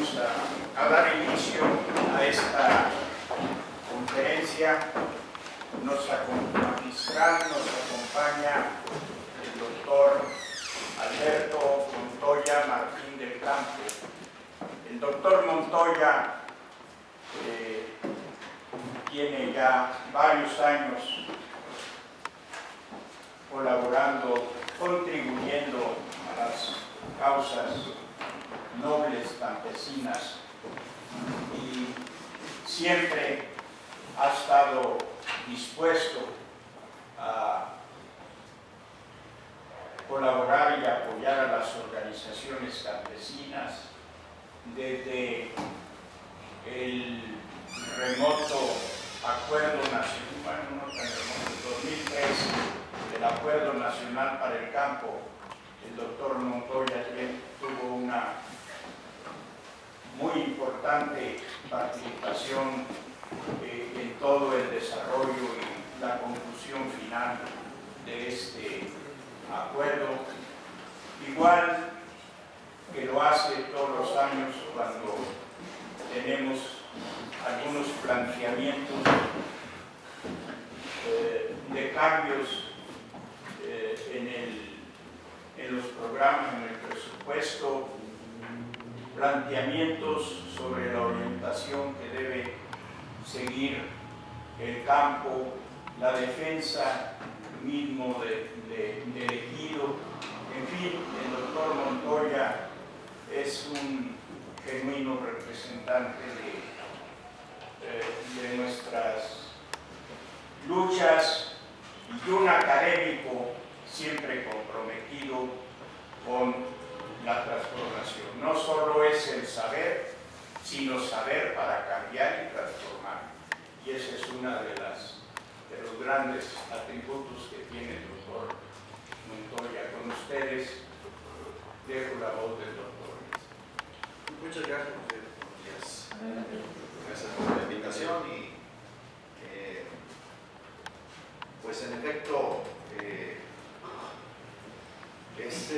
vamos a dar inicio a esta conferencia. Magistral nos acompaña el doctor Alberto Montoya Martín del Campo. El doctor Montoya tiene ya varios años colaborando, contribuyendo a las causas nobles campesinas y siempre ha estado dispuesto a colaborar y apoyar a las organizaciones campesinas desde el remoto acuerdo nacional, bueno, no tan remoto, 2003, el Acuerdo Nacional para el Campo. El doctor Montoya tuvo una muy importante participación en todo el desarrollo y la conclusión final de este acuerdo, igual que lo hace todos los años cuando tenemos algunos planteamientos de cambios en los programas, en el presupuesto, planteamientos sobre la orientación que debe seguir el campo, la defensa mismo del ejido. En fin, el doctor Montoya es un genuino representante de nuestras luchas y un académico siempre comprometido con la transformación. No solo es el saber, sino saber para cambiar y transformar. Y ese es uno de los grandes atributos que tiene el doctor Montoya. Con ustedes dejo la voz del doctor. Muchas gracias. Gracias por la invitación y pues en efecto es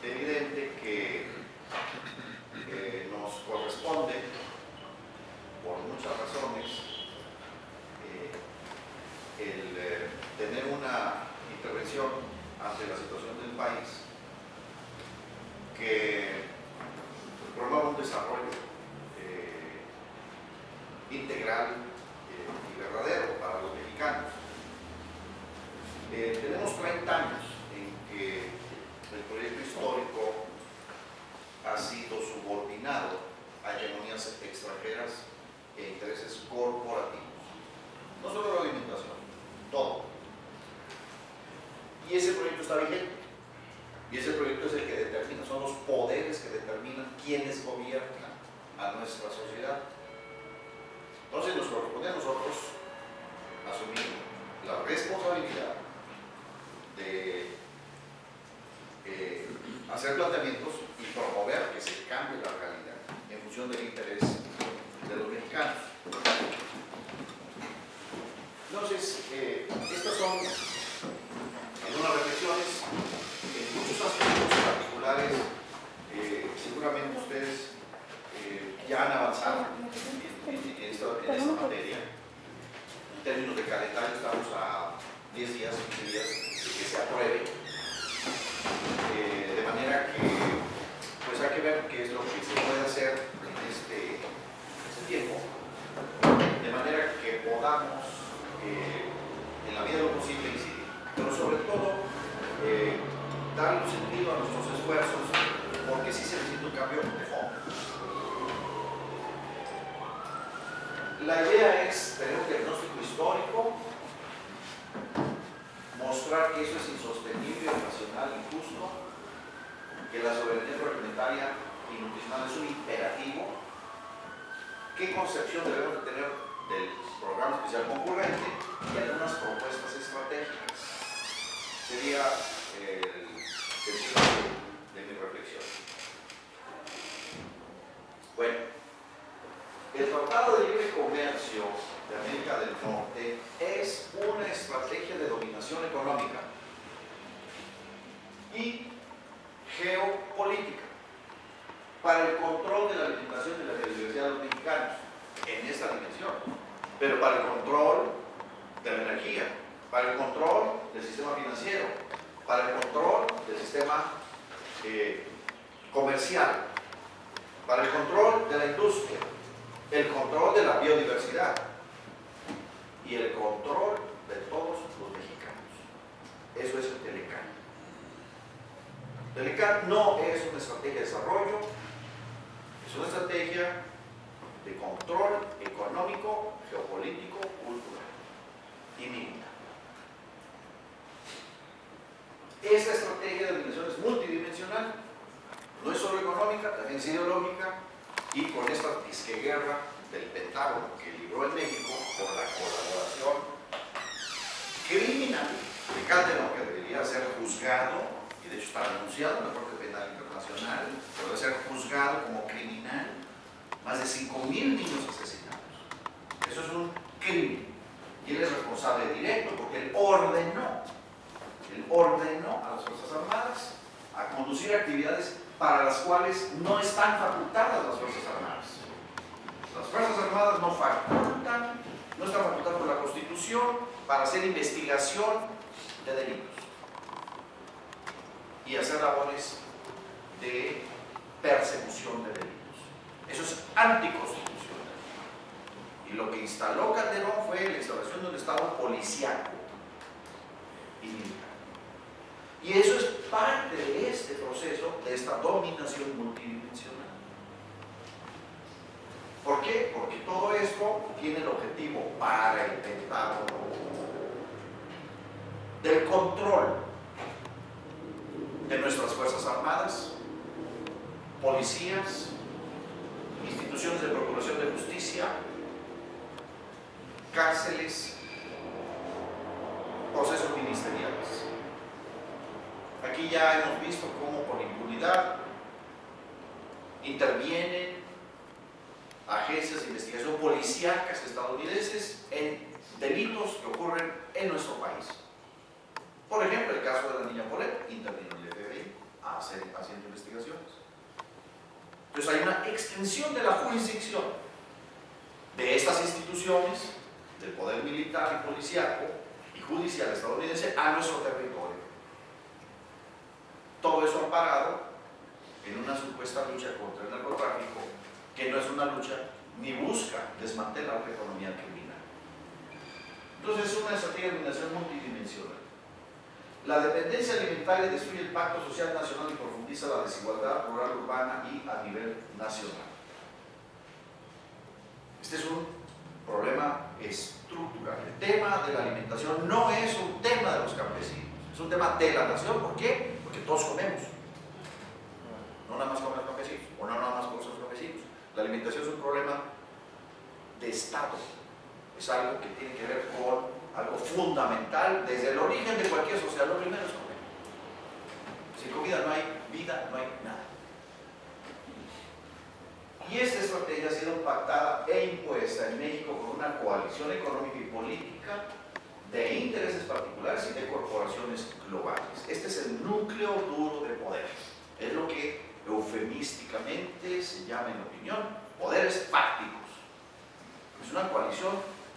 evidente que nos corresponde por muchas razones el tener una intervención ante la situación del país que promueva un desarrollo integral y verdadero para los mexicanos. Tenemos 30 años en que el proyecto histórico ha sido subordinado a hegemonías extranjeras e intereses corporativos. No solo la alimentación, todo. Y ese proyecto está vigente. Y ese proyecto es el que determina, son los poderes que determinan quiénes gobiernan a nuestra sociedad. Entonces nos corresponde a nosotros asumir la responsabilidad de hacer planteamientos y promover que se cambie la realidad en función del interés de los mexicanos. Entonces, estas son algunas reflexiones en muchos aspectos particulares. Seguramente ustedes ya han avanzado en esta materia. En términos de calendario estamos a 10 días, 15 días de que se apruebe. De manera que pues hay que ver qué es lo que se puede hacer en este tiempo, de manera que podamos en la medida de lo posible incidir, pero sobre todo dar un sentido a nuestros esfuerzos, porque sí se necesita un cambio de fondo. La idea es tener un diagnóstico histórico, mostrar que eso es insostenible, irracional, injusto, que la soberanía agroalimentaria y nutricional es un imperativo, qué concepción debemos de tener del programa especial concurrente y algunas propuestas estratégicas. Sería el sentido de mi reflexión. Bueno, el Tratado de Libre Comercio de América del Norte es una estrategia de dominación económica y geopolítica. para el control de la alimentación de la biodiversidad de los mexicanos, en esta dimensión, pero para el control de la energía, para el control del sistema financiero, para el control del sistema comercial, para el control de la industria, el control de la biodiversidad y el control de todos los mexicanos. Eso es el Telecan. Telecan no es una estrategia de desarrollo, es una estrategia de control económico, geopolítico, cultural y militar. Esta estrategia de dimensión es multidimensional, no es solo económica, también es ideológica, y con esta disqueguerra del Pentágono que libró en México por la colaboración criminal de Calderón, que debería ser juzgado, y de hecho está denunciado en la Corte Penal Internacional, debe ser juzgado como criminal. Más de 5,000 niños asesinados. Eso es un crimen. Y él es responsable directo porque él ordenó a las Fuerzas Armadas a conducir actividades para las cuales no están facultadas las Fuerzas Armadas. Las Fuerzas Armadas no están facultadas por la Constitución para hacer investigación de delitos y hacer labores de persecución de delitos. Eso es anticonstitucional. Y lo que instaló Calderón fue la instalación de un Estado policíaco y militar. Y eso es parte de este proceso, de esta dominación multidimensional. ¿Por qué? Porque todo esto tiene el objetivo para el Pentágono del control de nuestras Fuerzas Armadas, policías, instituciones de procuración de justicia, cárceles, procesos ministeriales. Aquí ya hemos visto cómo con impunidad intervienen agencias de investigación policíacas estadounidenses en delitos que ocurren en nuestro país. Por ejemplo, el caso de la niña Polet, intervino el FBI haciendo investigaciones. Entonces hay una extensión de la jurisdicción de estas instituciones, del poder militar y policíaco y judicial estadounidense a nuestro territorio. Todo eso amparado en una supuesta lucha contra el narcotráfico, que no es una lucha ni busca desmantelar la economía criminal. Entonces es una estrategia de dominación multidimensional. La dependencia alimentaria destruye el pacto social nacional y profundiza la desigualdad rural, urbana y a nivel nacional. Este es un problema estructural. El tema de la alimentación no es un tema de los campesinos, es un tema de la nación. ¿Por qué? Porque todos comemos. No nada más comen los campesinos, o no nada más comen los campesinos. La alimentación es un problema de Estado. Es algo que tiene que ver con algo fundamental desde el origen de cualquier sociedad. Lo primero es comer. Sin comida no hay vida, no hay nada. Y esta estrategia ha sido pactada e impuesta en México con una coalición económica y política de intereses particulares y de corporaciones globales. Este es el núcleo duro de poder. Es lo que eufemísticamente se llama, en opinión, poderes fácticos. Es una coalición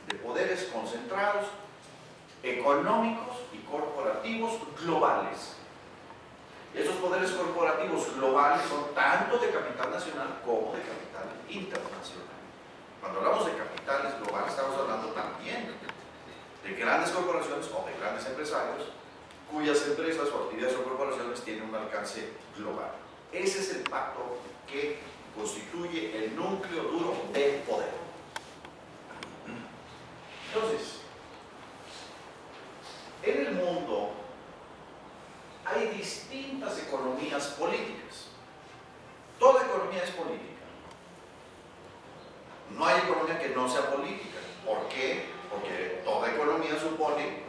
de poderes concentrados, económicos y corporativos globales. Estos poderes corporativos globales son tanto de capital nacional como de capital internacional. Cuando hablamos de capitales globales, estamos hablando también de grandes corporaciones o de grandes empresarios cuyas empresas o actividades o corporaciones tienen un alcance global. Ese es el pacto que constituye el núcleo duro del poder. Entonces, en el mundo hay distintas economías políticas. Toda economía es política. No hay economía que no sea política. ¿Por qué? Porque toda economía supone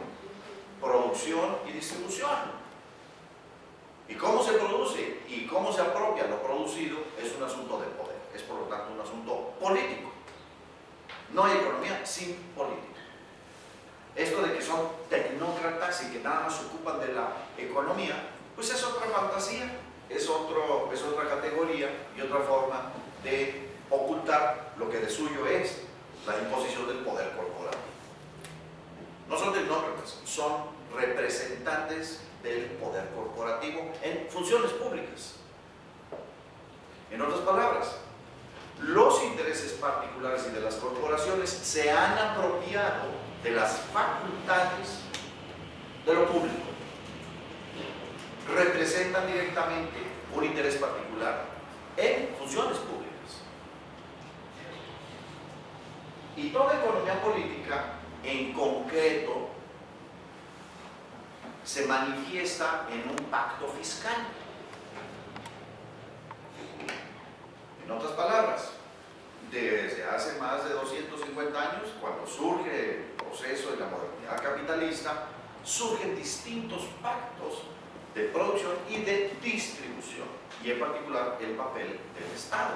producción y distribución. ¿Y cómo se produce? Y cómo se apropia lo producido es un asunto de poder. Es por lo tanto un asunto político. No hay economía sin política. Esto de que son tecnócratas y que nada más se ocupan de la economía, pues es otra fantasía. es otra categoría y otra forma de ocultar lo que de suyo es la imposición del poder corporativo. No son tecnócratas, son representantes del poder corporativo en funciones públicas. En otras palabras, los intereses particulares y de las corporaciones se han apropiado de las facultades de lo público. Representan directamente un interés particular en funciones públicas. Y toda economía política, en concreto, se manifiesta en un pacto fiscal. En otras palabras, desde hace más de 250 años, cuando surge el proceso de la modernidad capitalista, surgen distintos pactos de producción y de distribución, y en particular el papel del Estado.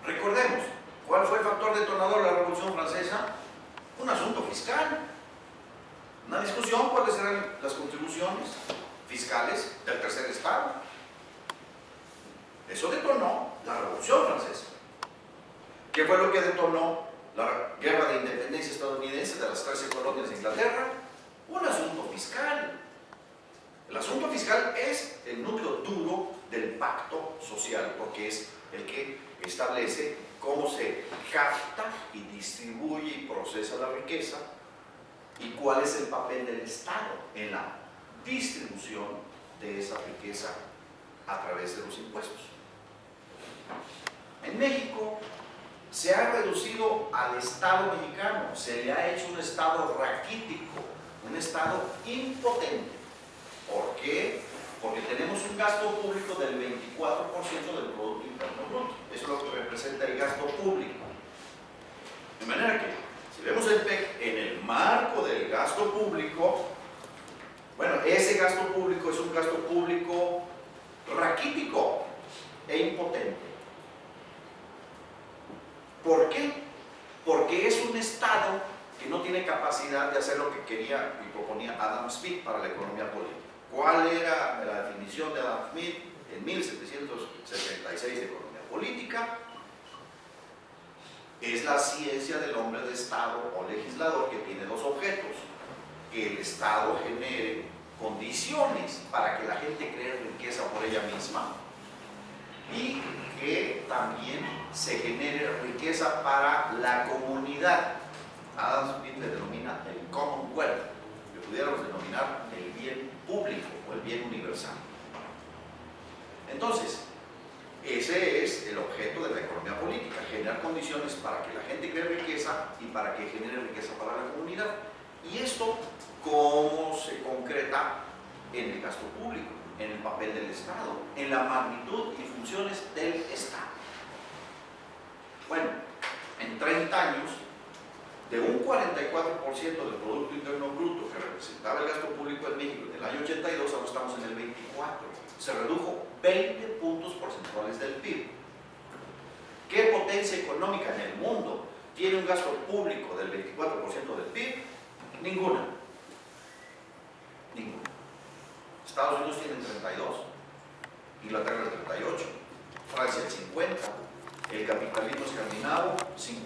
Recordemos, ¿cuál fue el factor detonador de la Revolución Francesa? Un asunto fiscal. Una discusión, ¿cuáles eran las contribuciones fiscales del tercer Estado? Eso detonó la Revolución Francesa. ¿Qué fue lo que detonó la guerra de independencia estadounidense de las 13 colonias de Inglaterra? Un asunto fiscal. El asunto fiscal es el núcleo duro del pacto social, porque es el que establece cómo se capta y distribuye y procesa la riqueza y cuál es el papel del Estado en la distribución de esa riqueza a través de los impuestos. En México se ha reducido al Estado mexicano, se le ha hecho un Estado raquítico, un Estado impotente. ¿Por qué? Porque tenemos un gasto público del 24% del Producto Interno Bruto. Eso es lo que representa el gasto público. De manera que, si vemos el PEC en el marco del gasto público, bueno, ese gasto público es un gasto público raquítico e impotente. ¿Por qué? Porque es un Estado que no tiene capacidad de hacer lo que quería y proponía Adam Smith para la economía política. ¿Cuál era la definición de Adam Smith en 1776 de economía política? Es la ciencia del hombre de Estado o legislador que tiene dos objetos: que el Estado genere condiciones para que la gente cree riqueza por ella misma y que también se genere riqueza para la comunidad. Adam Smith le denomina el Commonwealth, que pudiéramos denominar el bien público o el bien universal. Entonces, ese es el objeto de la economía política: generar condiciones para que la gente cree riqueza y para que genere riqueza para la comunidad. ¿Y esto cómo se concreta? En el gasto público, en el papel del Estado, en la magnitud y funciones del Estado. Bueno, en 30 años, de un 44% del Producto Interno Bruto que representaba el gasto público en México en el año 82, ahora estamos en el 24. Se redujo 20 puntos porcentuales del PIB. ¿Qué potencia económica en el mundo tiene un gasto público del 24% del PIB? Ninguna. Ninguna. Estados Unidos tiene 32, Inglaterra el 38, Francia el 50, el capitalismo escandinavo 55%.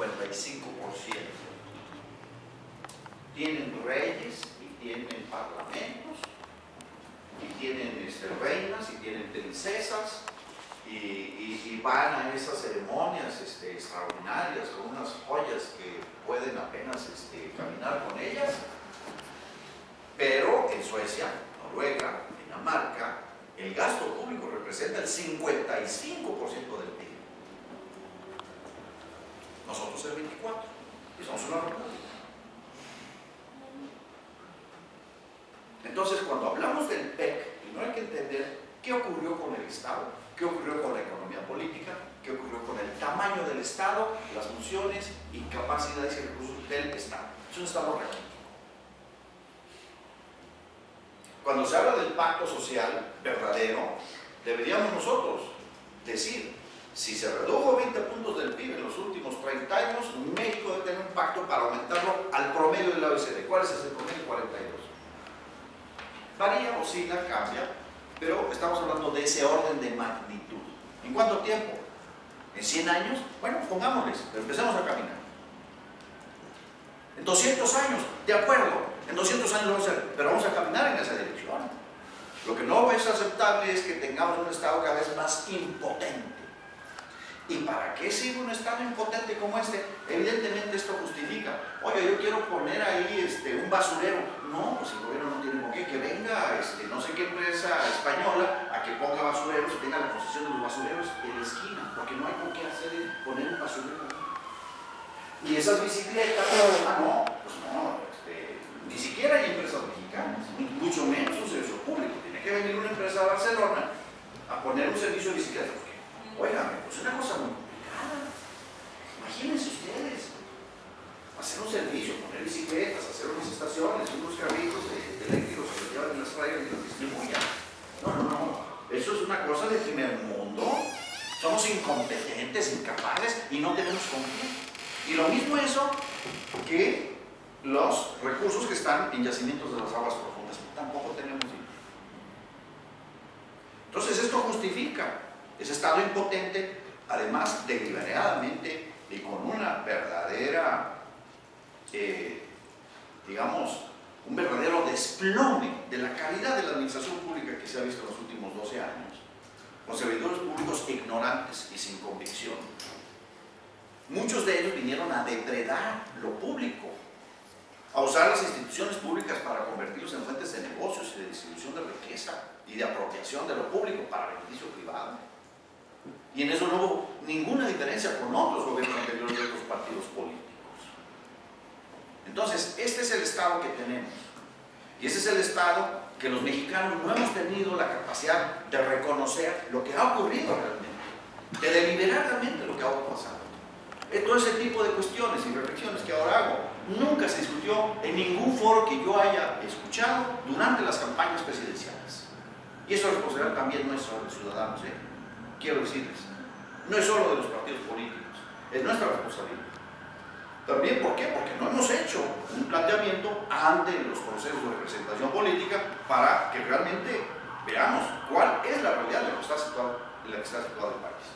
Tienen reyes y tienen parlamentos y tienen reinas y tienen princesas y van a esas ceremonias extraordinarias con unas joyas que pueden apenas caminar con ellas. Pero en Suecia, Noruega, Dinamarca, el gasto público representa el 55% del PIB. Nosotros el 24%, y somos una república. Entonces, cuando hablamos del PEC, primero hay que entender qué ocurrió con el Estado, qué ocurrió con la economía política, qué ocurrió con el tamaño del Estado, las funciones y capacidades y recursos del Estado. Es un Estado raquítico. Cuando se habla del pacto social verdadero, deberíamos nosotros decir: si se redujo 20 puntos del PIB en los últimos 30 años, México debe tener un pacto para aumentarlo al promedio del OECD. ¿Cuál es ese promedio? 42. Varía, oscila, cambia, pero estamos hablando de ese orden de magnitud. ¿En cuánto tiempo? ¿En 100 años? Bueno, pongámosles, pero empecemos a caminar. En 200 años, de acuerdo, en 200 años lo vamos a hacer, pero vamos a caminar en esa dirección. Lo que no es aceptable es que tengamos un Estado cada vez más impotente. ¿Y para qué sirve un Estado impotente como este? Evidentemente esto justifica. Oye, yo quiero poner ahí un basurero. No, pues el gobierno no tiene por qué. Que venga no sé qué empresa española a que ponga basureros y tenga la concesión de los basureros en la esquina, porque no hay por qué poner un basurero. Y esas bicicletas, no, pues no, ni siquiera hay empresas mexicanas, mucho menos un servicio público. Tiene que venir una empresa de Barcelona a poner un servicio de bicicletas. Óigame, pues es una cosa muy complicada. Imagínense ustedes, hacer un servicio, poner bicicletas, hacer unas estaciones, unos carritos eléctricos que los llevan en las playas y los distribuyan. No. Eso es una cosa de primer mundo. Somos incompetentes, incapaces y no tenemos con qué. Y lo mismo eso que los recursos que están en yacimientos de las aguas profundas. Tampoco tenemos. Entonces esto justifica ese Estado impotente, además deliberadamente y con una verdadera, digamos, un verdadero desplome de la calidad de la administración pública que se ha visto en los últimos 12 años, con servidores públicos ignorantes y sin convicción. Muchos de ellos vinieron a depredar lo público, a usar las instituciones públicas para convertirlos en fuentes de negocios y de distribución de riqueza y de apropiación de lo público para beneficio privado. Y en eso no hubo ninguna diferencia con otros gobiernos anteriores de otros partidos políticos. Entonces, este es el Estado que tenemos. Y ese es el Estado que los mexicanos no hemos tenido la capacidad de reconocer lo que ha ocurrido realmente, de deliberar realmente lo que ha pasado. Todo ese tipo de cuestiones y reflexiones que ahora hago nunca se discutió en ningún foro que yo haya escuchado durante las campañas presidenciales. Y eso es responsabilidad también nuestra, de los ciudadanos, quiero decirles, no es solo de los partidos políticos, es nuestra responsabilidad. También, ¿por qué? Porque no hemos hecho un planteamiento ante los procesos de representación política para que realmente veamos cuál es la realidad en la que está situado el país.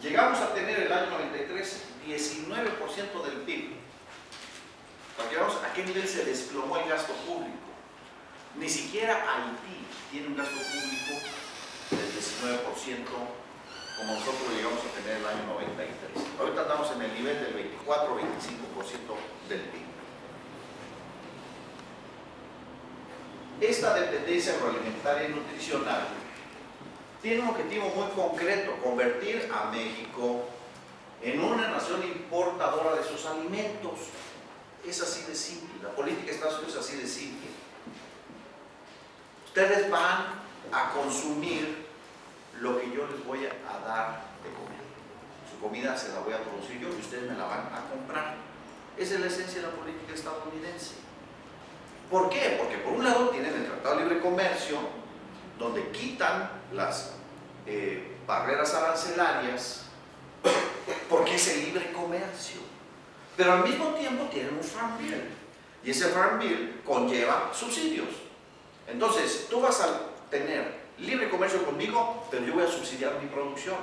Llegamos a tener el año 93 19% del PIB. Para que veamos a qué nivel se desplomó el gasto público. Ni siquiera Haití tiene un gasto público del 19% como nosotros llegamos a tener el año 93. Ahorita andamos en el nivel del 24-25% del PIB. Esta dependencia agroalimentaria y nutricional tiene un objetivo muy concreto: convertir a México en una nación importadora de sus alimentos. Es así de simple, la política de Estados Unidos es así de simple. Ustedes van a consumir lo que yo les voy a dar de comer. Su comida se la voy a producir yo y ustedes me la van a comprar. Esa es la esencia de la política estadounidense. ¿Por qué? Porque por un lado tienen el Tratado de Libre Comercio, donde quitan las barreras arancelarias, porque es el libre comercio. Pero al mismo tiempo tienen un Farm Bill, y ese Farm Bill conlleva subsidios. Entonces, tú vas a tener libre comercio conmigo, pero yo voy a subsidiar mi producción.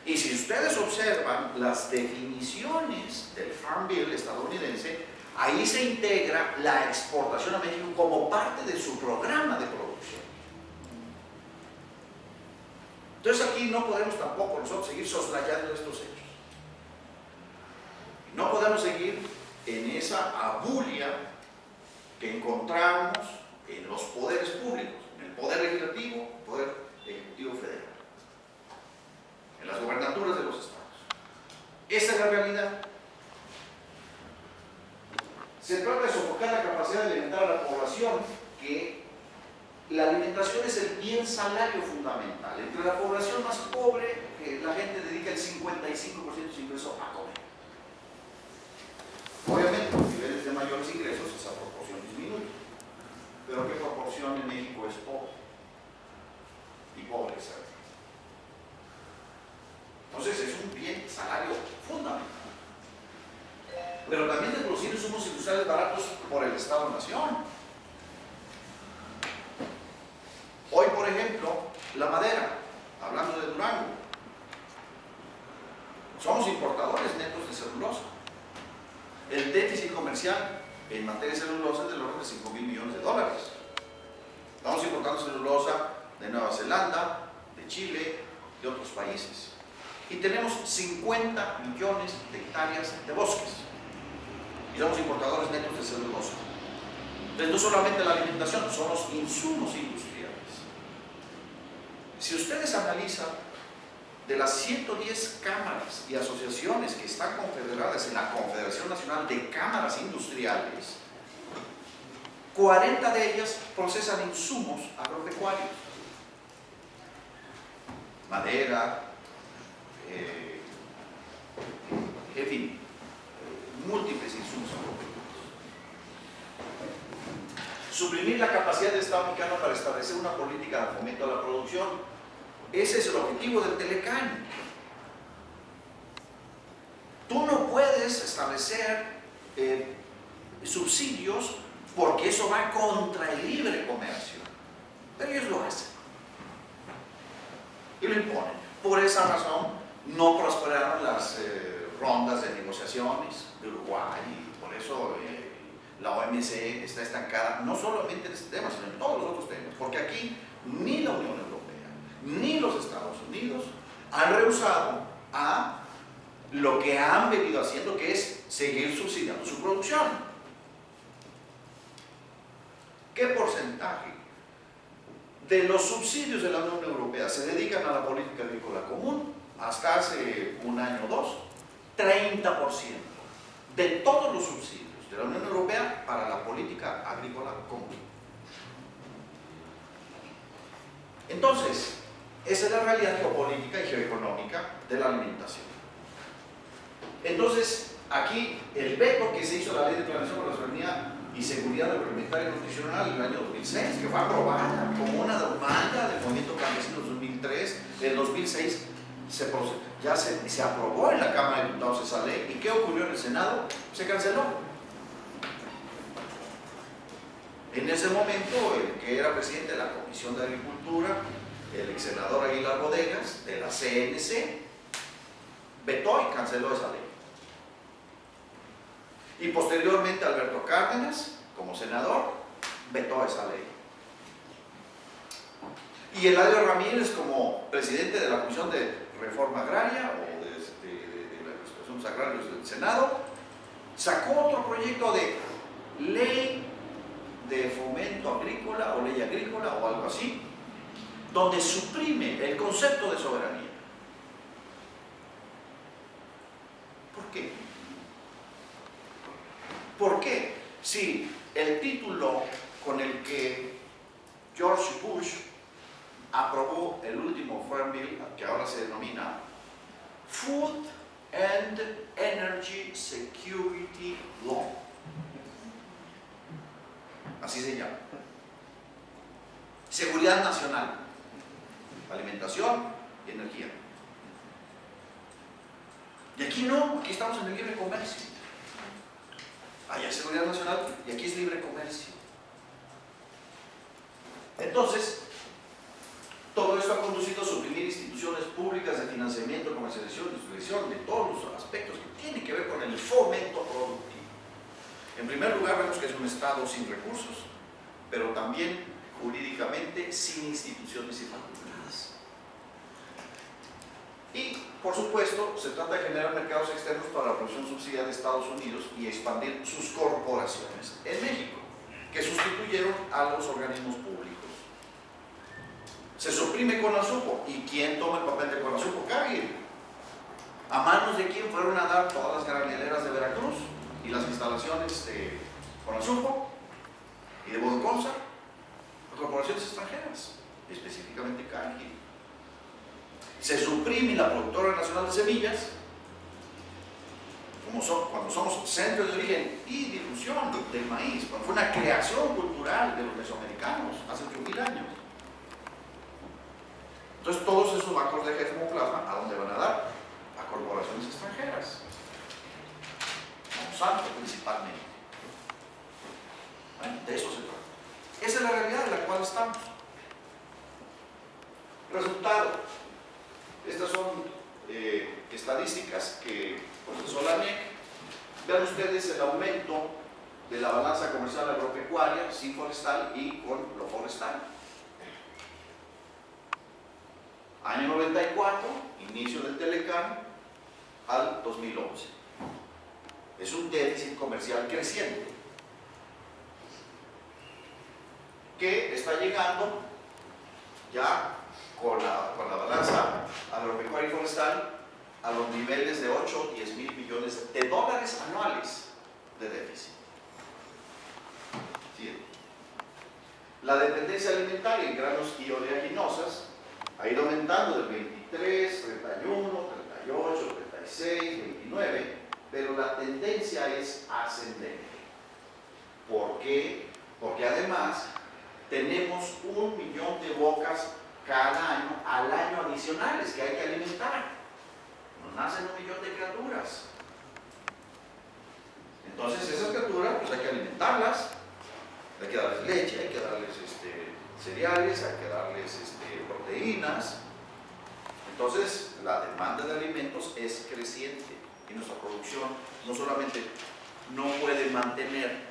Y si ustedes observan las definiciones del Farm Bill estadounidense, ahí se integra la exportación a México como parte de su programa de producción. Entonces aquí no podemos tampoco nosotros seguir soslayando estos hechos. No podemos seguir en esa abulia que encontramos en los poderes públicos, en el poder legislativo, el poder ejecutivo federal, en las gobernaturas de los estados. Esa es la realidad. Se trata de sofocar la capacidad de alimentar a la población, que la alimentación es el bien salario fundamental. Entre la población más pobre, la gente dedica el 55% de su ingreso a comer. Obviamente, los niveles de mayores ingresos, esa proporción disminuye. Pero ¿qué proporción en México es pobre? Y pobreza. Entonces es un bien salario pero también de producir insumos industriales baratos por el Estado-Nación. Hoy, por ejemplo, la madera, hablando de Durango, somos importadores netos de celulosa. El déficit comercial en materia de celulosa es del orden de $5,000 millones. Estamos importando celulosa de Nueva Zelanda, de Chile, de otros países. Y tenemos 50 millones de hectáreas de bosques. Y somos importadores netos de celulosa. Entonces, no solamente la alimentación, son los insumos industriales. Si ustedes analizan, de las 110 cámaras y asociaciones que están confederadas en la Confederación Nacional de Cámaras Industriales, 40 de ellas procesan insumos agropecuarios. Madera, en fin, múltiples insumos agropecuarios. Suprimir la capacidad del Estado mexicano para establecer una política de fomento a la producción. Ese es el objetivo del Telecán. Tú no puedes establecer subsidios porque eso va contra el libre comercio. Pero ellos lo hacen. Y lo imponen. Por esa razón no prosperaron las rondas de negociaciones de Uruguay. Y por eso la OMC está estancada, no solamente en este tema, sino en todos los otros temas. Porque aquí ni la Unión Europea ni los Estados Unidos han rehusado a lo que han venido haciendo, que es seguir subsidiando su producción. ¿Qué porcentaje de los subsidios de la Unión Europea se dedican a la política agrícola común? Hasta hace un año o dos, 30% de todos los subsidios de la Unión Europea para la política agrícola común. Entonces, esa es la realidad geopolítica y geoeconómica de la alimentación. Entonces, aquí el veto que se hizo a la Ley de Planeación para la Soberanía y Seguridad Agroalimentaria y Nutricional en el año 2006, que fue aprobada como una demanda del movimiento campesino en 2003, en 2006 ya se aprobó en la Cámara de Diputados esa ley. ¿Y qué ocurrió en el Senado? Se canceló. En ese momento, el que era presidente de la Comisión de Agricultura, el ex senador Aguilar Bodegas, de la CNC, vetó y canceló esa ley. Y posteriormente Alberto Cárdenas, como senador, vetó esa ley. Y Eladio Ramírez, como presidente de la Comisión de Reforma Agraria o de los asuntos agrarios del Senado, sacó otro proyecto de ley de fomento agrícola o ley agrícola o algo así, donde suprime el concepto de soberanía. ¿Por qué? ¿Por qué? Si el título con el que George Bush aprobó el último Farm Bill, que ahora se denomina Food and Energy Security Law, así se llama, seguridad nacional, alimentación y energía. Y aquí no, aquí estamos en el libre comercio. Allá es seguridad nacional y aquí es libre comercio. Entonces, todo esto ha conducido a suprimir instituciones públicas de financiamiento, comercialización, distribución, de todos los aspectos que tienen que ver con el fomento productivo. En primer lugar, vemos que es un Estado sin recursos, pero también jurídicamente sin instituciones y facultades. Y, por supuesto, se trata de generar mercados externos para la producción subsidiada de Estados Unidos y expandir sus corporaciones en México, que sustituyeron a los organismos públicos. Se suprime Conasupo. ¿Y quién toma el papel de Conasupo? Cargill. ¿A manos de quién fueron a dar todas las graneleras de Veracruz y las instalaciones de Conasupo y de Bodoconsa? Corporaciones extranjeras, específicamente Cargill. Se suprime la Productora Nacional de Semillas, cuando somos centro de origen y difusión del maíz, cuando fue una creación cultural de los mesoamericanos hace 8,000 años. Entonces, todos esos bancos de germoplasma, ¿a dónde van a dar? A corporaciones extranjeras. Santo principalmente. Bueno, de eso se trata. Esa es la realidad en la cual estamos. Resultado. Estas son estadísticas que procesó la ANEC. Vean ustedes el aumento de la balanza comercial agropecuaria sin forestal y con lo forestal. Año 94, inicio del Telecán, al 2011. Es un déficit comercial creciente que está llegando ya con la balanza agropecuaria y forestal a los niveles de 8 o 10 mil millones de dólares anuales de déficit. ¿Sí? La dependencia alimentaria en granos y oleaginosas ha ido aumentando del 23, 31, 38, 36, 29, pero la tendencia es ascendente. ¿Por qué? Porque además tenemos 1 millón de bocas cada año al año adicionales que hay que alimentar. Nos nacen 1 millón de criaturas. Entonces esas criaturas pues hay que alimentarlas, hay que darles leche, hay que darles cereales, hay que darles proteínas. Entonces la demanda de alimentos es creciente y nuestra producción no solamente no puede mantener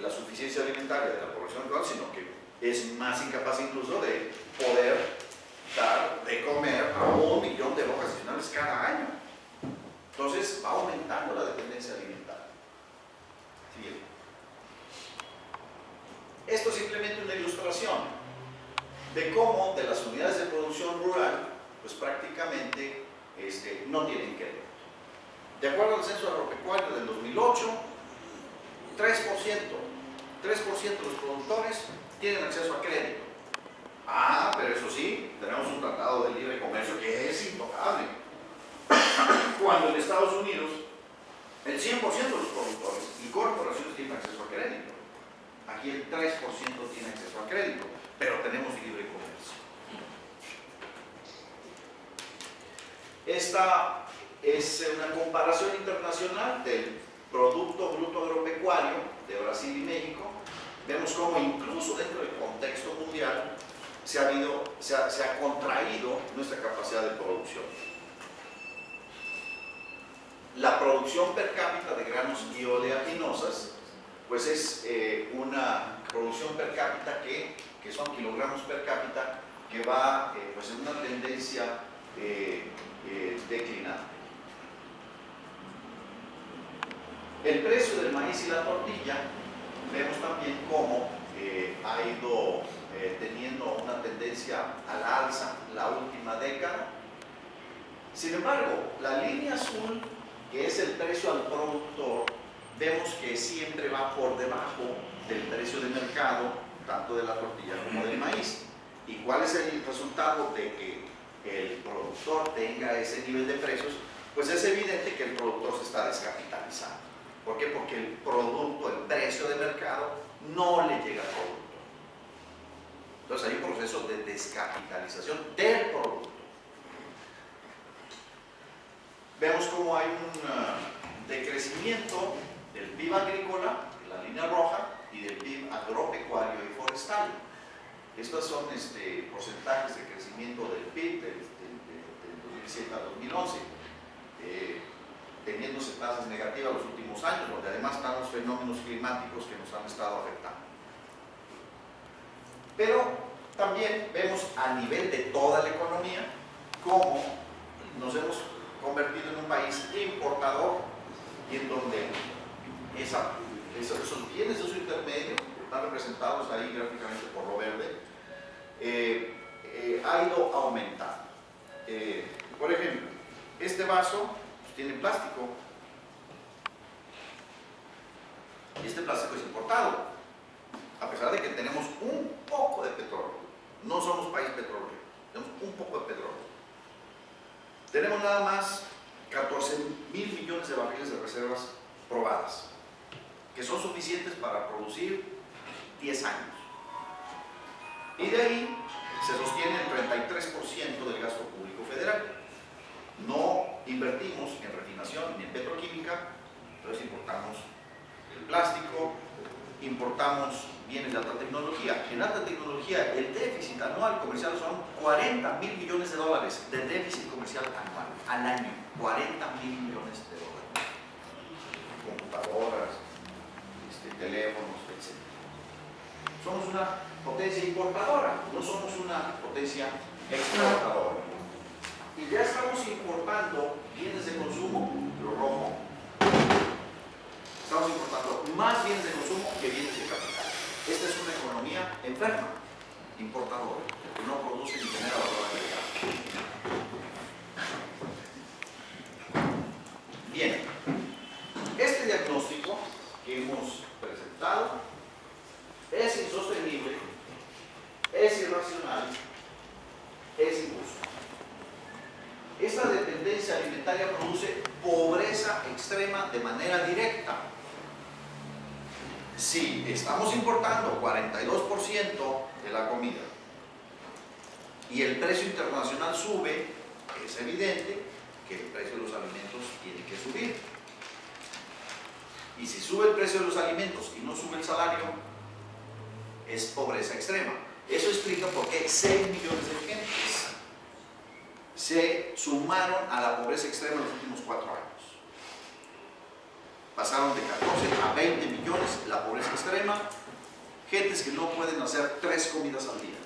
la suficiencia alimentaria de la población actual, sino que es más incapaz incluso de poder dar de comer a 1 millón de bocas adicionales cada año. Entonces va aumentando la dependencia alimentaria. ¿Sí? Esto es simplemente una ilustración de cómo de las unidades de producción rural pues prácticamente no tienen crédito. De acuerdo al censo agropecuario del 2008, 3% de los productores tienen acceso a crédito. Pero eso sí, tenemos un tratado de libre comercio que es intocable. Cuando en Estados Unidos el 100% de los productores y corporaciones tienen acceso a crédito. Aquí el 3% tiene acceso a crédito, pero tenemos libre comercio. Esta es una comparación internacional del Producto Bruto Agropecuario de Brasil y México. Vemos cómo incluso dentro del contexto mundial se ha contraído nuestra capacidad de producción. La producción per cápita de granos y oleaginosas pues es una producción per cápita que son kilogramos per cápita que va pues en una tendencia declinante. El precio del maíz y la tortilla vemos también cómo ha ido teniendo una tendencia a la alza la última década. Sin embargo, la línea azul, que es el precio al productor, vemos que siempre va por debajo del precio de mercado, tanto de la tortilla como del maíz. ¿Y cuál es el resultado de que el productor tenga ese nivel de precios? Pues es evidente que el productor se está descapitalizando. ¿Por qué? Porque el producto, el precio de mercado, no le llega al productor. Entonces hay un proceso de descapitalización del producto. Vemos cómo hay un decrecimiento del PIB agrícola, la línea roja, y del PIB agropecuario y forestal. Estos son porcentajes de crecimiento del PIB del 2007 al 2011, teniéndose tasas negativas los últimos años, donde además están los fenómenos climáticos que nos han estado afectando. Pero también vemos a nivel de toda la economía cómo nos hemos convertido en un país importador y en donde esos bienes de uso intermedio, están representados ahí gráficamente por lo verde, ha ido aumentando. Por ejemplo, este vaso pues, tiene plástico. Y este plástico es importado, a pesar de que tenemos un poco de petróleo. No somos país petrolero, tenemos un poco de petróleo. Tenemos nada más 14.000 millones de barriles de reservas probadas, que son suficientes para producir 10 años. Y de ahí se sostiene el 33% del gasto público federal. No invertimos en refinación ni en petroquímica Entonces importamos el plástico, importamos bienes de alta tecnología. En alta tecnología el déficit anual comercial son 40.000 millones de dólares de déficit comercial anual, al año. 40.000 millones de dólares. Computadoras, teléfonos, etc. Somos una potencia importadora, no somos una potencia exportadora. Y ya estamos importando bienes de consumo, lo rojo. Estamos importando más bienes de consumo que bienes de capital. Esta es una economía enferma, importadora, que no produce ni genera valor agregado. Bien, este diagnóstico que hemos presentado es insostenible, es irracional, es injusto. Esta dependencia alimentaria produce pobreza extrema de manera directa. Si estamos importando 42% de la comida y el precio internacional sube, es evidente que el precio de los alimentos tiene que subir. Y si sube el precio de los alimentos y no sube el salario, es pobreza extrema. Eso explica por qué 6 millones de gentes se sumaron a la pobreza extrema en los últimos 4 años. Pasaron de 14 a 20 millones la pobreza extrema, gentes que no pueden hacer 3 comidas al día.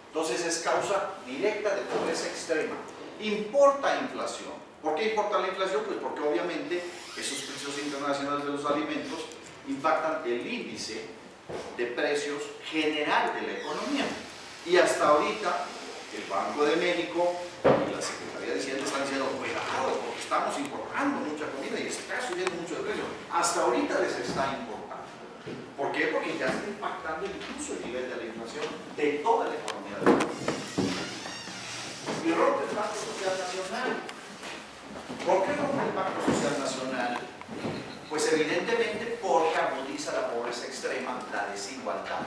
Entonces es causa directa de pobreza extrema. Importa inflación. ¿Por qué importa la inflación? Pues porque obviamente esos precios internacionales de los alimentos impactan el índice de precios general de la economía. Y hasta ahorita el Banco de México y la Secretaría de Hacienda están diciendo, cuidado, porque estamos importando mucha comida y está subiendo mucho de precio. Hasta ahorita les está importando. ¿Por qué? Porque ya está impactando incluso el nivel de la inflación de toda la economía del país. Y rompe el Pacto Social Nacional. ¿Por qué rompe el Pacto Social Nacional? Pues evidentemente porque agudiza la pobreza extrema, la desigualdad,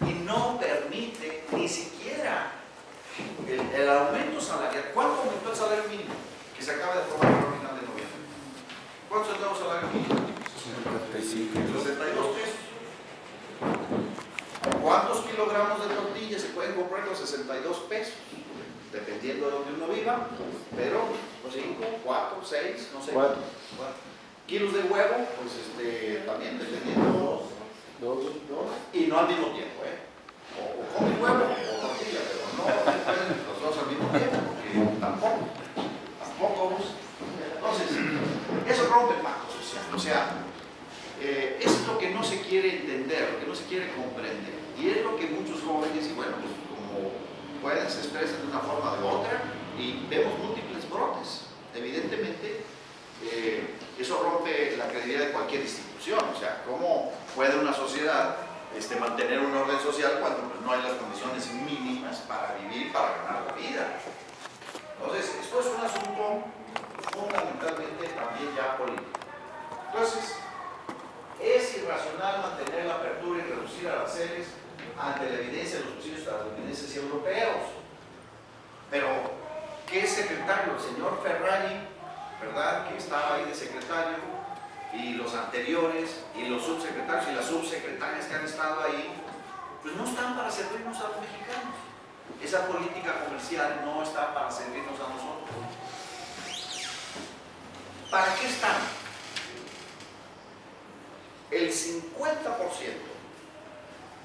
y no permite ni siquiera el aumento salarial. ¿Cuánto aumentó el salario mínimo? Que se acaba de aprobar a final de noviembre. ¿Cuánto es el nuevo salario mínimo? 62 pesos. ¿Cuántos kilogramos de tortilla se pueden comprar con 62 pesos? Dependiendo de donde uno viva, pero 5, 4, 6, no sé. 4. Kilos de huevo, pues también dependiendo. 2. Y no al mismo tiempo, O come huevo o tortilla, pero no pueden los dos al mismo tiempo, porque tampoco. Entonces, eso rompe el pacto social. O sea, es lo que no se quiere entender, lo que no se quiere comprender. Y es lo que muchos jóvenes, y bueno, pues como pueden, se expresan de una forma o de otra, y vemos múltiples brotes. Evidentemente, eso rompe la credibilidad de cualquier institución. O sea, ¿cómo puede una sociedad mantener un orden social cuando pues, no hay las condiciones mínimas para vivir, para ganar la vida? Entonces, esto es un asunto fundamentalmente también ya político. Entonces, es irracional mantener la apertura y reducir aranceles ante la evidencia de los subsidios estadounidenses y europeos. Pero, ¿qué secretario? El señor Ferrari, ¿verdad?, que estaba ahí de secretario, y los anteriores, y los subsecretarios y las subsecretarias que han estado ahí, pues no están para servirnos a los mexicanos. Esa política comercial no está para servirnos a nosotros. ¿Para qué están? El 50%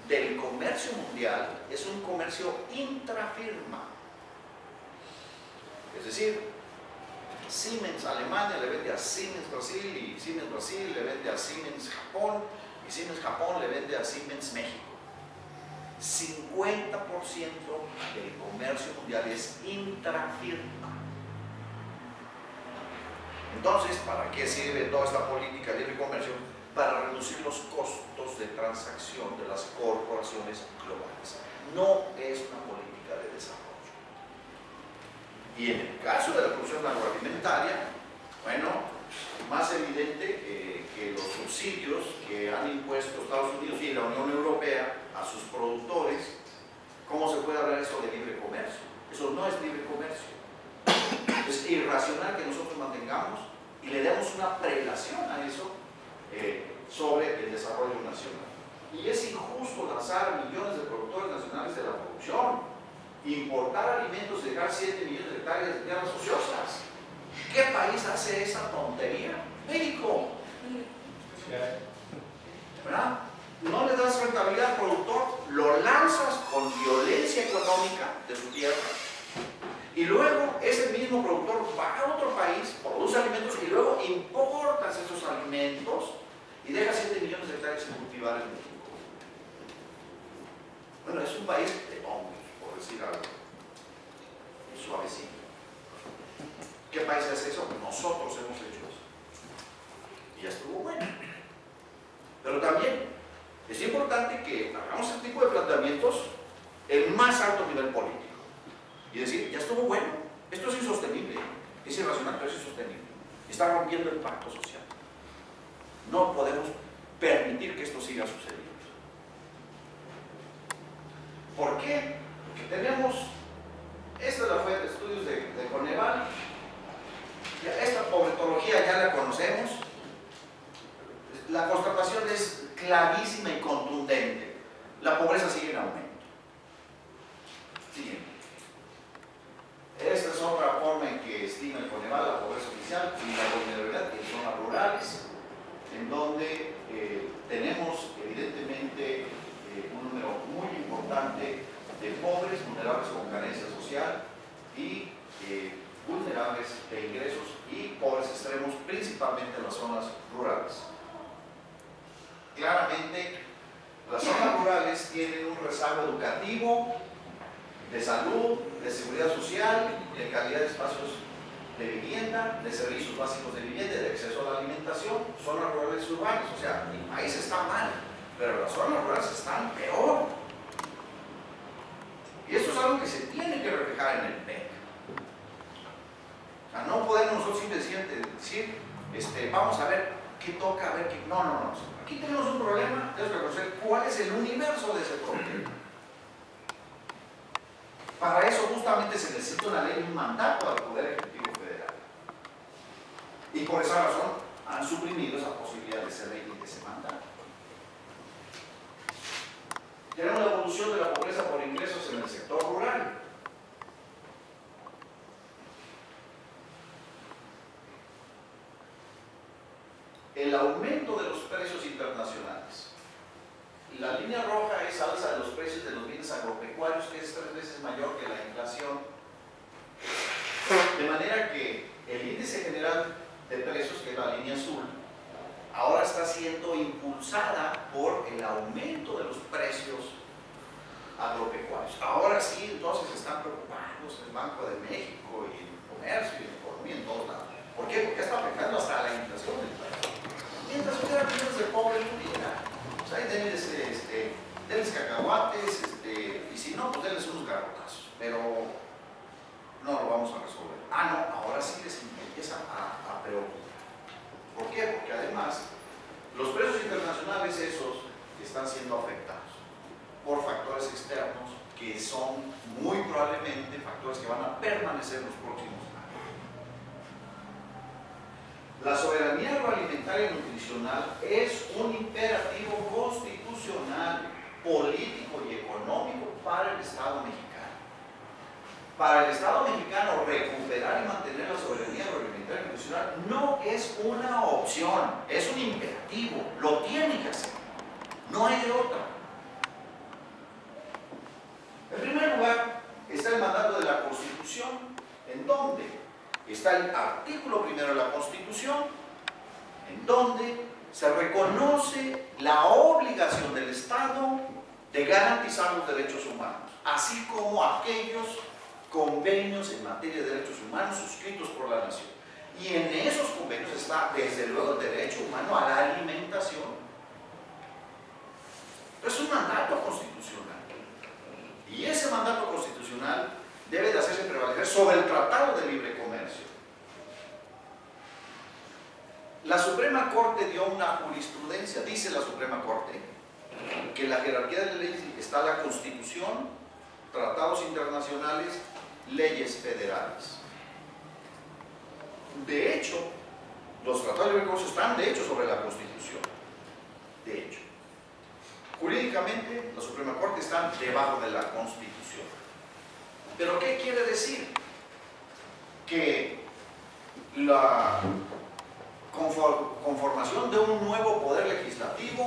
del comercio mundial es un comercio intrafirma. Es decir, Siemens Alemania le vende a Siemens Brasil, y Siemens Brasil le vende a Siemens Japón, y Siemens Japón le vende a Siemens México. 50% del comercio mundial es intrafirma. Entonces, ¿para qué sirve toda esta política de libre comercio? Para reducir los costos de transacción de las corporaciones globales. No es una política de desarrollo. Y en el caso de la producción agroalimentaria, bueno, más evidente que los subsidios que han impuesto Estados Unidos y la Unión Europea a sus productores. ¿Cómo se puede hablar eso de libre comercio? Eso no es libre comercio. Es irracional que nosotros mantengamos y le demos una prelación a eso sobre el desarrollo nacional. Y es injusto lanzar a millones de productores nacionales de la producción, importar alimentos y dejar 7 millones de hectáreas de tierras ociosas. ¿Qué país hace esa tontería? México. ¿Verdad? No le das rentabilidad al productor, lo lanzas con violencia económica de su tierra. Y luego ese mismo productor va a otro país, produce alimentos y luego importas esos alimentos y dejas 7 millones de hectáreas sin cultivar en México. Bueno, es un país de hongos, por decir algo. Es suavecito. ¿Qué país hace eso? Nosotros hemos hecho eso. Y ya estuvo bueno. Pero también es importante que hagamos este tipo de planteamientos en más alto nivel político. Y decir, ya estuvo bueno, esto es insostenible, es irracional, pero es insostenible. Está rompiendo el pacto social. No podemos permitir que esto siga sucediendo. ¿Por qué? Porque tenemos, esta es la fuente de estudios de Coneval, esta pobretología ya la conocemos, la constatación es clarísima y contundente, la pobreza sigue en aumento. Sigue. Esta es otra forma en que estima el Coneval la pobreza oficial y la vulnerabilidad en zonas rurales, en donde tenemos evidentemente un número muy importante de pobres, vulnerables con carencia social y vulnerables de ingresos y pobres extremos, principalmente en las zonas rurales. Claramente, las zonas rurales tienen un rezago educativo, de salud, de seguridad social, de calidad de espacios de vivienda, de servicios básicos de vivienda, de acceso a la alimentación, zonas rurales y urbanas. O sea, el país está mal, pero las zonas rurales están peor. Y eso es algo que se tiene que reflejar en el PEC. O sea, no podemos nosotros simplemente decir, vamos a ver qué toca, a ver qué... No. Aquí tenemos un problema, tenemos que conocer cuál es el universo de ese problema. Para eso justamente se necesita una ley y un mandato al Poder Ejecutivo Federal. Y por esa razón han suprimido esa posibilidad de esa ley y de ese mandato. Tenemos la evolución de la pobreza por ingresos en el sector rural. El aumento de los precios internacionales. La línea roja es alza de los precios de los bienes agropecuarios, que es 3 veces mayor que la inflación. De manera que el índice general de precios, que es la línea azul, ahora está siendo impulsada por el aumento de los precios agropecuarios. Ahora sí, entonces están preocupados el Banco de México y el comercio y la economía en todos lados. ¿Por qué? Porque está afectando hasta la inflación del país. Mientras hubiera millones de pobres, no hubiera. Pues ahí denles cacahuates, y si no, pues denles unos garrotazos. Pero no lo vamos a resolver. No, ahora sí les empieza a preocupar. ¿Por qué? Porque además, los precios internacionales esos están siendo afectados por factores externos que son muy probablemente factores que van a permanecer en los próximos años. La soberanía agroalimentaria y nutricional es un imperativo constitucional, político y económico para el Estado mexicano. Para el Estado mexicano, recuperar y mantener la soberanía agroalimentaria y nutricional no es una opción, es un imperativo, lo tiene que hacer, no hay de otra. En primer lugar, está el mandato de la Constitución, en donde está el artículo primero de la Constitución, en donde se reconoce la obligación del Estado de garantizar los derechos humanos, así como aquellos convenios en materia de derechos humanos suscritos por la nación. Y en esos convenios está, desde luego, el derecho humano a la alimentación. Es un mandato constitucional. Y ese mandato constitucional debe de hacerse prevalecer sobre el Tratado de Libre Comercio. La Suprema Corte dio una jurisprudencia, dice la Suprema Corte, que en la jerarquía de la ley está la Constitución, tratados internacionales, leyes federales. De hecho, Los tratados de libre comercio están, de hecho, sobre la Constitución. De hecho. Jurídicamente, la Suprema Corte está debajo de la Constitución. ¿Pero qué quiere decir? Que la conformación de un nuevo poder legislativo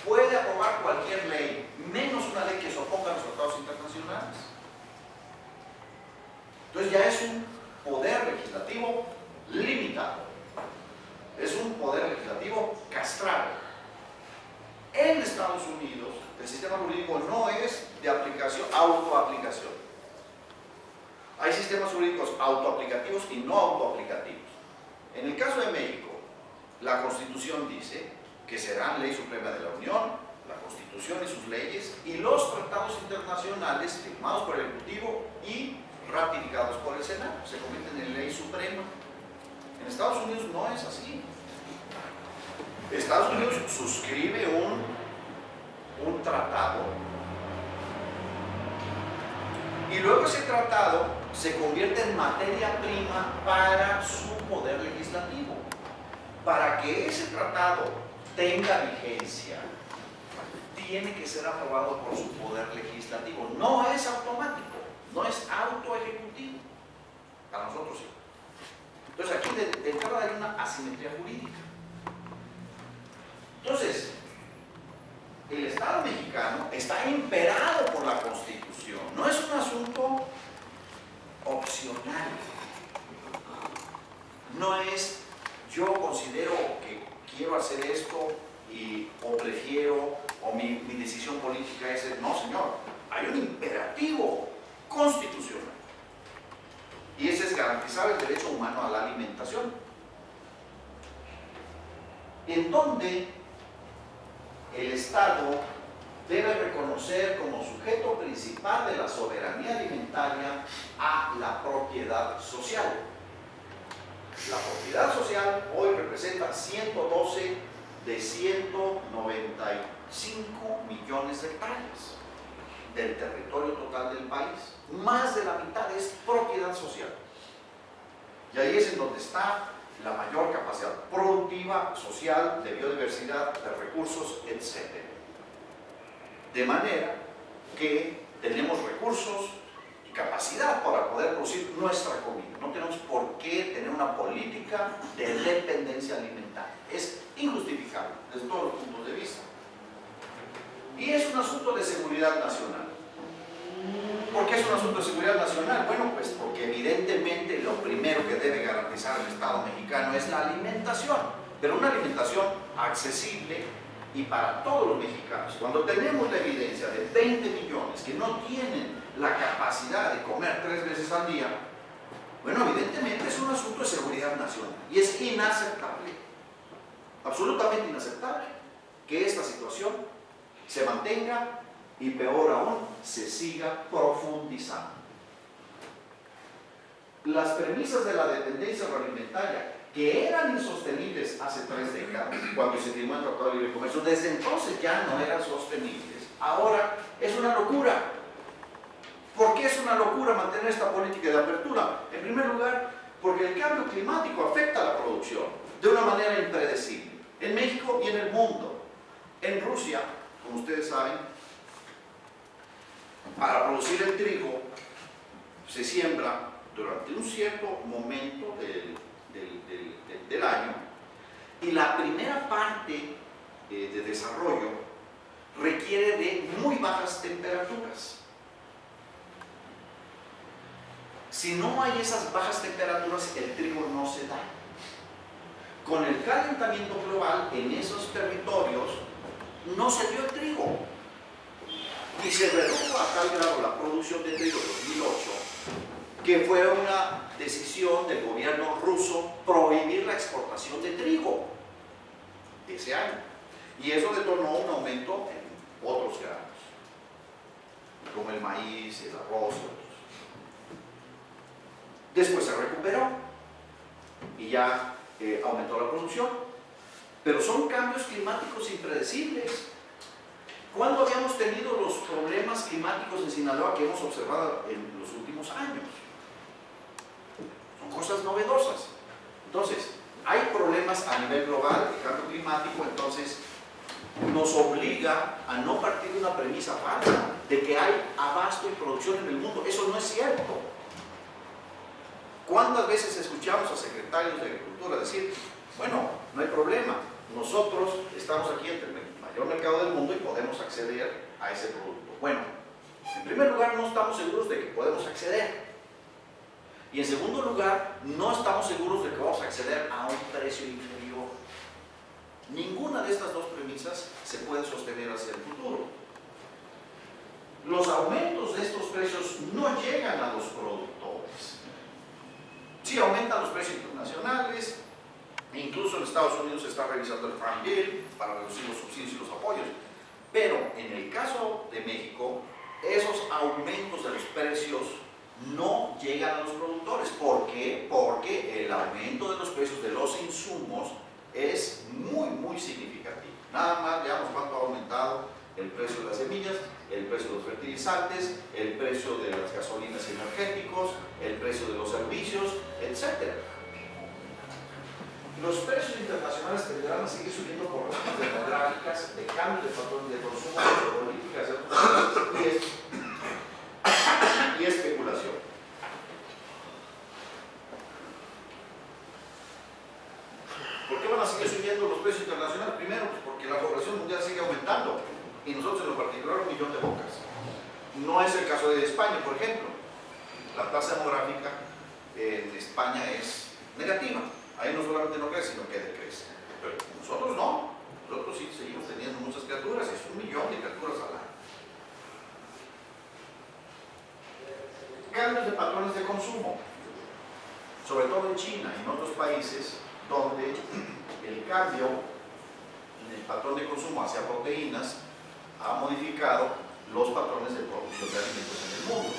puede aprobar cualquier ley, menos una ley que se oponga a los tratados internacionales. Entonces ya es un poder legislativo limitado. Es un poder legislativo castrado. En Estados Unidos, el sistema jurídico no es de aplicación, autoaplicación. Hay sistemas jurídicos autoaplicativos y no autoaplicativos. En el caso de México, la Constitución dice que será ley suprema de la Unión, la Constitución y sus leyes, y los tratados internacionales firmados por el Ejecutivo y ratificados por el Senado se convierten en ley suprema. En Estados Unidos no es así. Estados Unidos suscribe un tratado y luego ese tratado se convierte en materia prima para su poder legislativo. Para que ese tratado tenga vigencia, tiene que ser aprobado por su poder legislativo. No es automático, no es autoejecutivo. Para nosotros sí. Entonces aquí de entrada hay una asimetría jurídica. Entonces, el Estado mexicano está imperado por la Constitución. No es un asunto opcional. No es yo considero que quiero hacer esto o prefiero, o mi decisión política es, no señor, hay un imperativo constitucional. Y ese es garantizar el derecho humano a la alimentación. En donde el Estado debe reconocer como sujeto principal de la soberanía alimentaria a la propiedad social. La propiedad social hoy representa 112 de 195 millones de hectáreas del territorio total del país. Más de la mitad es propiedad social. Y ahí es en donde está la mayor capacidad productiva, social, de biodiversidad, de recursos, etc. De manera que tenemos recursos y capacidad para poder producir nuestra comida. No tenemos por qué tener una política de dependencia alimentaria. Es injustificable desde todos los puntos de vista. Y es un asunto de seguridad nacional. ¿Por qué es un asunto de seguridad nacional? Bueno, pues porque evidentemente lo primero que debe garantizar el Estado mexicano es la alimentación, pero una alimentación accesible y para todos los mexicanos. Cuando tenemos la evidencia de 20 millones que no tienen la capacidad de comer 3 veces al día, bueno, evidentemente es un asunto de seguridad nacional y es inaceptable, absolutamente inaceptable que esta situación se mantenga y peor aún, se siga profundizando. Las premisas de la dependencia agroalimentaria, que eran insostenibles hace 3 décadas, cuando se firmó el Tratado de Libre Comercio, desde entonces ya no eran sostenibles. Ahora es una locura. ¿Por qué es una locura mantener esta política de apertura? En primer lugar, porque el cambio climático afecta a la producción de una manera impredecible, en México y en el mundo. En Rusia, como ustedes saben, para producir el trigo se siembra durante un cierto momento del año, y la primera parte de desarrollo requiere de muy bajas temperaturas. Si no hay esas bajas temperaturas, el trigo no se da. Con el calentamiento global en esos territorios no se dio el trigo. Y se redujo a tal grado la producción de trigo en 2008 que fue una decisión del gobierno ruso prohibir la exportación de trigo ese año. Y eso detonó un aumento en otros granos, como el maíz, el arroz y otros. Después se recuperó y ya aumentó la producción. Pero son cambios climáticos impredecibles. ¿Cuándo habíamos tenido los problemas climáticos en Sinaloa que hemos observado en los últimos años? Son cosas novedosas. Entonces, hay problemas a nivel global de cambio climático, entonces nos obliga a no partir de una premisa falsa de que hay abasto y producción en el mundo. Eso no es cierto. ¿Cuántas veces escuchamos a secretarios de Agricultura decir, bueno, no hay problema, nosotros estamos aquí entre el mayor mercado del mundo y podemos acceder a ese producto? Bueno, en primer lugar, no estamos seguros de que podemos acceder. Y en segundo lugar, no estamos seguros de que vamos a acceder a un precio inferior. Ninguna de estas dos premisas se puede sostener hacia el futuro. Los aumentos de estos precios no llegan a los productores. Sí aumentan los precios internacionales, e incluso en Estados Unidos se está revisando el Farm Bill para reducir los subsidios y los apoyos. Pero en el caso de México, esos aumentos de los precios no llegan a los productores. ¿Por qué? Porque el aumento de los precios de los insumos es muy significativo. Nada más veamos cuánto ha aumentado el precio de las semillas, el precio de los fertilizantes, el precio de las gasolinas y energéticos, el precio de los servicios, etc. Los precios internacionales tenderán a seguir subiendo por razones demográficas, de cambios de patrones de consumo, de políticas de otros países y especulación. ¿Por qué van a seguir subiendo los precios internacionales? Primero, pues porque la población mundial sigue aumentando y nosotros en lo particular 1 millón de bocas. No es el caso de España, por ejemplo. La tasa demográfica en España es negativa. Ahí no solamente no crece, sino que decrece. Pero nosotros no. Nosotros sí seguimos teniendo muchas criaturas, es 1 millón de criaturas al año. Cambios de patrones de consumo, sobre todo en China y en otros países donde el cambio en el patrón de consumo hacia proteínas ha modificado los patrones de producción de alimentos en el mundo.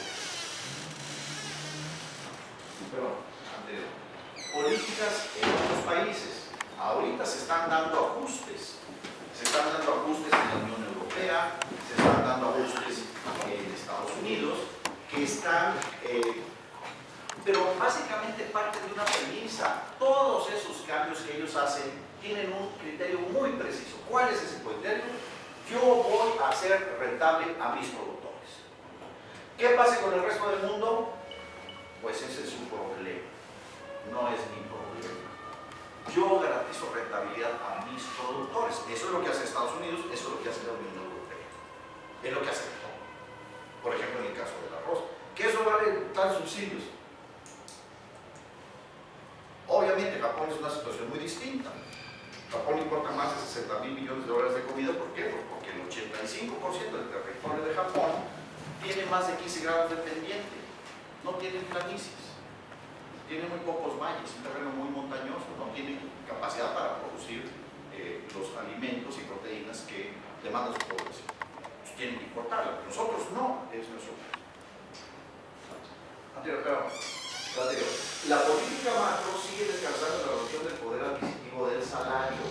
Políticas en otros países. Ahorita se están dando ajustes. Se están dando ajustes en la Unión Europea, se están dando ajustes en Estados Unidos, que están, pero básicamente parten de una premisa. Todos esos cambios que ellos hacen tienen un criterio muy preciso. ¿Cuál es ese criterio? Yo voy a hacer rentable a mis productores. ¿Qué pasa con el resto del mundo? Pues ese es su problema, no es mi problema. Yo garantizo rentabilidad a mis productores. Eso es lo que hace Estados Unidos, eso es lo que hace la Unión Europea. Es lo que hace todo. Por ejemplo, en el caso del arroz. ¿Qué eso vale tan subsidios? Obviamente Japón es una situación muy distinta. Japón importa más de 60.000 millones de dólares de comida. ¿Por qué? Pues porque el 85% del territorio de Japón tiene más de 15 grados de pendiente. No tienen planicies, tienen muy pocos valles, un terreno muy montañoso, no tienen capacidad para producir los alimentos y proteínas que demanda su población. Pues tienen que importarlo. Nosotros no, es nuestro caso. La política macro sigue descansando en la reducción del poder adquisitivo del salario.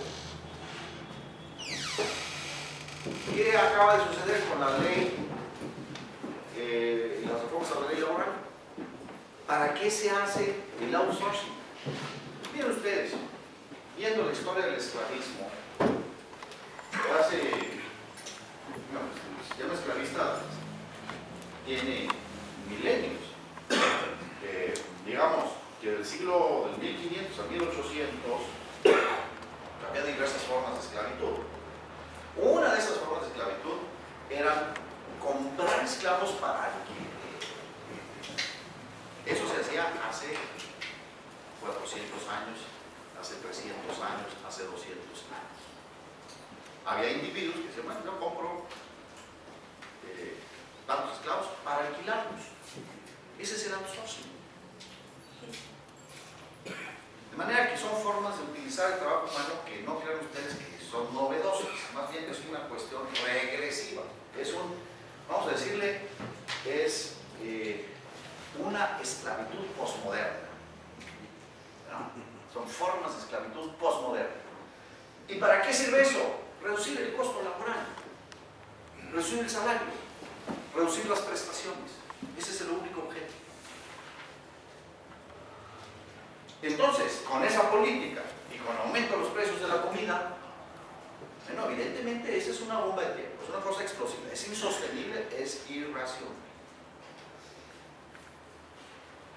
¿Qué acaba de suceder con la ley y las reformas a la ley laboral? ¿Para qué se hace el outsourcing? Miren ustedes, viendo la historia del esclavismo, el sistema esclavista tiene milenios. Digamos que del siglo del 1500 a 1800 había diversas formas de esclavitud. Una de esas formas de esclavitud era comprar esclavos para alquiler. Eso se hacía hace 400 años, hace 300 años, hace 200 años. Había individuos que decían, bueno, yo compro tantos esclavos para alquilarlos. Ese es el outsourcing. De manera que son formas de utilizar el trabajo humano que no crean ustedes que son novedosas, más bien es una cuestión regresiva. Es vamos a decirle, es una esclavitud posmoderna. ¿No? Son formas de esclavitud posmoderna. ¿Y para qué sirve eso? Reducir el costo laboral, reducir el salario, reducir las prestaciones. Ese es el único objetivo. Entonces, con esa política con aumento de los precios de la comida, bueno, evidentemente esa es una bomba de tiempo, es una cosa explosiva, es insostenible, es irracional.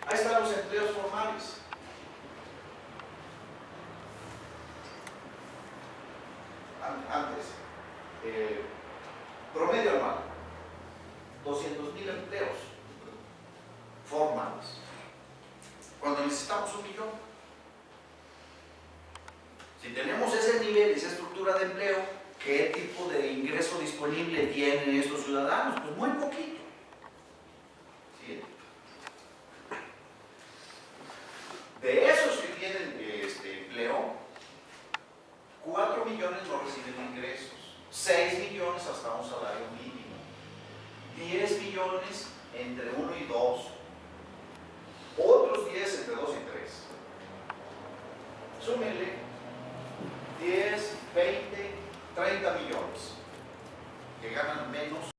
Ahí están los empleos formales. Antes, promedio anual, 200,000 empleos formales, cuando necesitamos 1,000,000. Si tenemos ese nivel, esa estructura de empleo, ¿qué tipo de ingreso disponible tienen estos ciudadanos? Pues muy poquito. ¿Sí? De esos que tienen empleo, 4 millones no reciben ingresos, 6 millones hasta un salario mínimo, 10 millones entre 1 y 2, otros 10 entre 2 y 3. Súmenle 10, 20, 30 millones que ganan menos